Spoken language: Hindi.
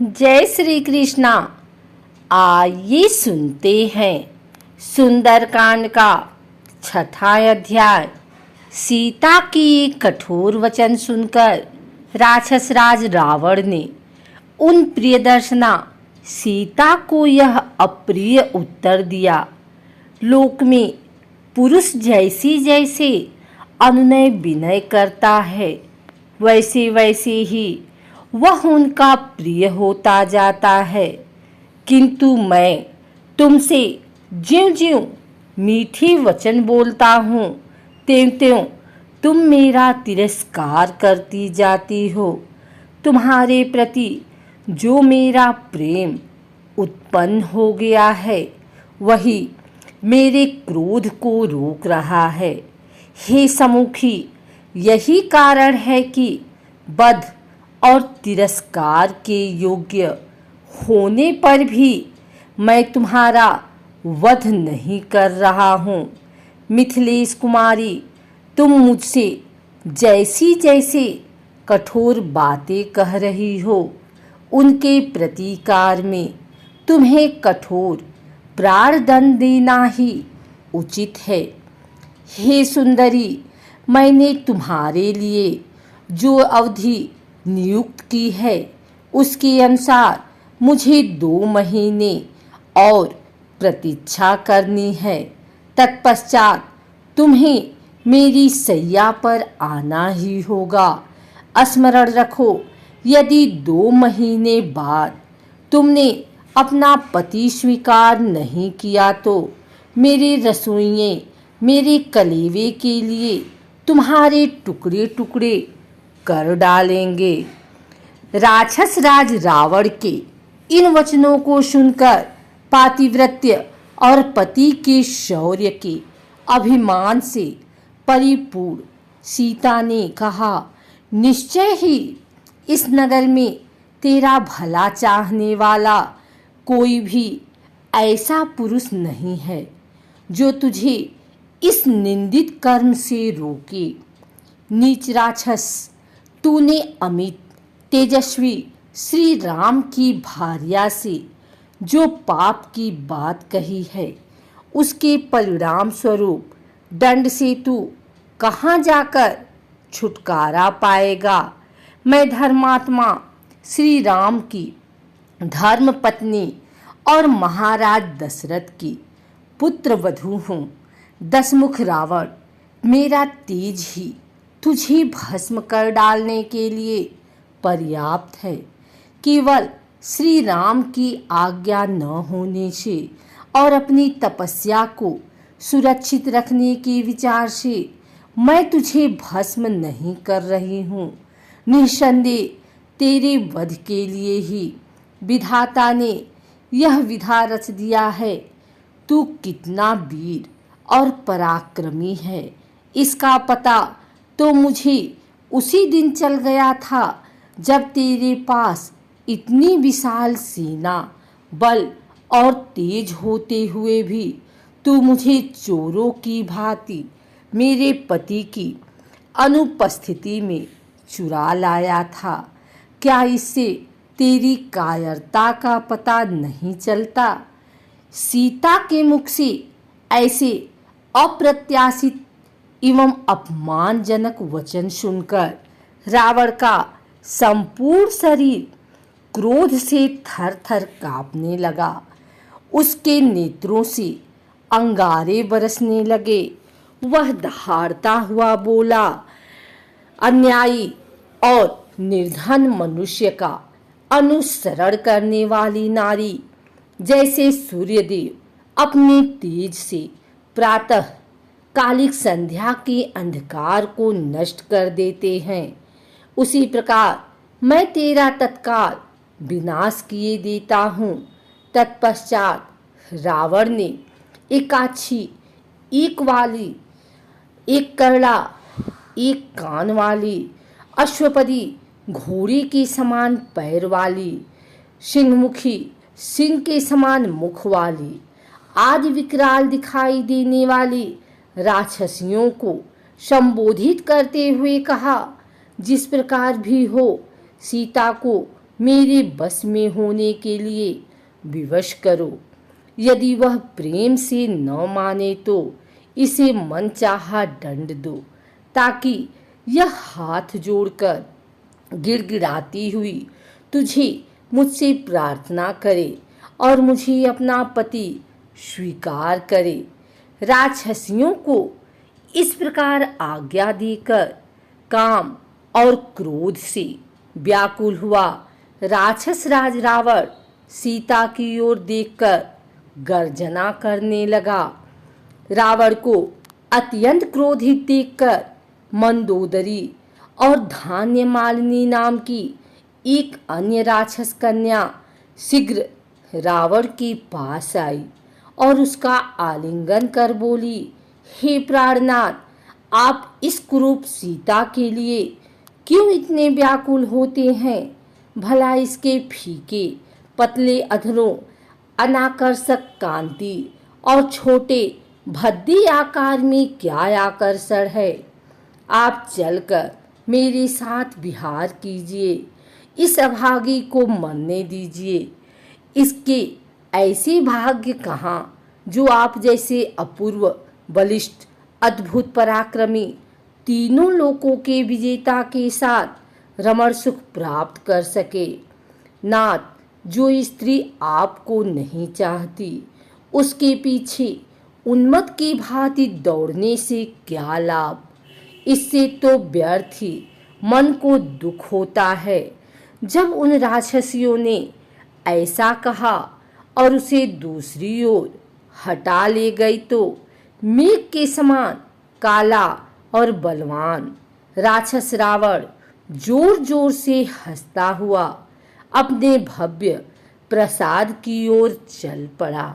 जय श्री कृष्णा। आइए सुनते हैं सुंदरकांड का छठा अध्याय। सीता की कठोर वचन सुनकर राक्षस राज रावण ने उन प्रियदर्शना सीता को यह अप्रिय उत्तर दिया। लोक में पुरुष जैसे जैसे अनुनय विनय करता है, वैसे वैसे ही वह उनका प्रिय होता जाता है। किंतु मैं तुमसे ज्यों-ज्यों मीठी वचन बोलता हूँ, त्यों-त्यों तुम मेरा तिरस्कार करती जाती हो। तुम्हारे प्रति जो मेरा प्रेम उत्पन्न हो गया है, वही मेरे क्रोध को रोक रहा है। हे सम्मुखी, यही कारण है कि बद्ध और तिरस्कार के योग्य होने पर भी मैं तुम्हारा वध नहीं कर रहा हूँ। मिथिलेश कुमारी, तुम मुझसे जैसी जैसे कठोर बातें कह रही हो, उनके प्रतिकार में तुम्हें कठोर प्राणदंड देना ही उचित है। हे सुंदरी, मैंने तुम्हारे लिए जो अवधि नियुक्त की है, उसके अनुसार मुझे 2 महीने और प्रतीक्षा करनी है। तत्पश्चात तुम्हें मेरी सैया पर आना ही होगा। स्मरण रखो, यदि 2 महीने बाद तुमने अपना पति स्वीकार नहीं किया तो मेरे रसोइये मेरे कलेवे के लिए तुम्हारे टुकड़े टुकड़े कर डालेंगे। राक्षस राज रावण के इन वचनों को सुनकर पातिव्रत्य और पति के शौर्य के अभिमान से परिपूर्ण सीता ने कहा, निश्चय ही इस नगर में तेरा भला चाहने वाला कोई भी ऐसा पुरुष नहीं है जो तुझे इस निंदित कर्म से रोके। नीच राक्षस, तूने अमित तेजस्वी श्री राम की भार्या से जो पाप की बात कही है, उसके परिणाम स्वरूप दंड से तू कहाँ जाकर छुटकारा पाएगा। मैं धर्मात्मा श्री राम की धर्म पत्नी और महाराज दशरथ की पुत्र वधू हूँ। दशमुख रावण, मेरा तेज ही तुझे भस्म कर डालने के लिए पर्याप्त है। केवल श्री राम की आज्ञा न होने से और अपनी तपस्या को सुरक्षित रखने के विचार से मैं तुझे भस्म नहीं कर रही हूँ। निस्संदेह तेरे वध के लिए ही विधाता ने यह विधा रच दिया है। तू कितना वीर और पराक्रमी है, इसका पता तो मुझे उसी दिन चल गया था जब तेरे पास इतनी विशाल सेना बल और तेज होते हुए भी तू मुझे चोरों की भांति मेरे पति की अनुपस्थिति में चुरा लाया था। क्या इससे तेरी कायरता का पता नहीं चलता? सीता के मुख से ऐसे अप्रत्याशित एवं अपमानजनक वचन सुनकर रावण का संपूर्ण शरीर क्रोध से थर-थर कांपने लगा। उसके नेत्रों से अंगारे बरसने लगे। वह दहाड़ता हुआ बोला, अन्यायी और निर्धन मनुष्य का अनुसरण करने वाली नारी जैसे सूर्यदेव अपने तेज से प्रातः कालिक संध्या के अंधकार को नष्ट कर देते हैं, उसी प्रकार मैं तेरा तत्काल विनाश किए देता हूँ। तत्पश्चात रावण ने एकाक्षी, एक वाली, एक करड़ा, एक कान वाली, अश्वपदी घोड़े के समान पैर वाली, सिंहमुखी सिंह के समान मुख वाली आदि विकराल दिखाई देने वाली राक्षसियों को संबोधित करते हुए कहा, जिस प्रकार भी हो सीता को मेरे बस में होने के लिए विवश करो। यदि वह प्रेम से न माने तो इसे मनचाहा दंड दो, ताकि यह हाथ जोड़कर गिड़गिड़ाती हुई तुझे मुझसे प्रार्थना करे और मुझे अपना पति स्वीकार करे। राक्षसियों को इस प्रकार आज्ञा देकर काम और क्रोध से व्याकुल हुआ राक्षस राज रावण सीता की ओर देखकर गर्जना करने लगा। रावण को अत्यंत क्रोधित देखकर मंदोदरी और धान्य मालिनी नाम की एक अन्य राक्षस कन्या शीघ्र रावण के पास आई और उसका आलिंगन कर बोली, हे प्राणनाथ, आप इस कुरूप सीता के लिए क्यों इतने व्याकुल होते हैं? भला इसके फीके पतले अधरों, अनाकर्षक कांति और छोटे भद्दे आकार में क्या आकर्षण है? आप चलकर मेरे साथ विहार कीजिए, इस अभागी को मरने दीजिए। इसके ऐसे भाग्य कहाँ जो आप जैसे अपूर्व, बलिष्ठ, अद्भुत पराक्रमी, तीनों लोकों के विजेता के साथ रमण सुख प्राप्त कर सके। नाथ, जो स्त्री आपको नहीं चाहती उसके पीछे उन्मत्त की भांति दौड़ने से क्या लाभ? इससे तो व्यर्थ ही मन को दुख होता है। जब उन राक्षसियों ने ऐसा कहा और उसे दूसरी ओर हटा ले गई तो मेघ के समान काला और बलवान राक्षस रावण जोर जोर से हंसता हुआ अपने भव्य प्रसाद की ओर चल पड़ा।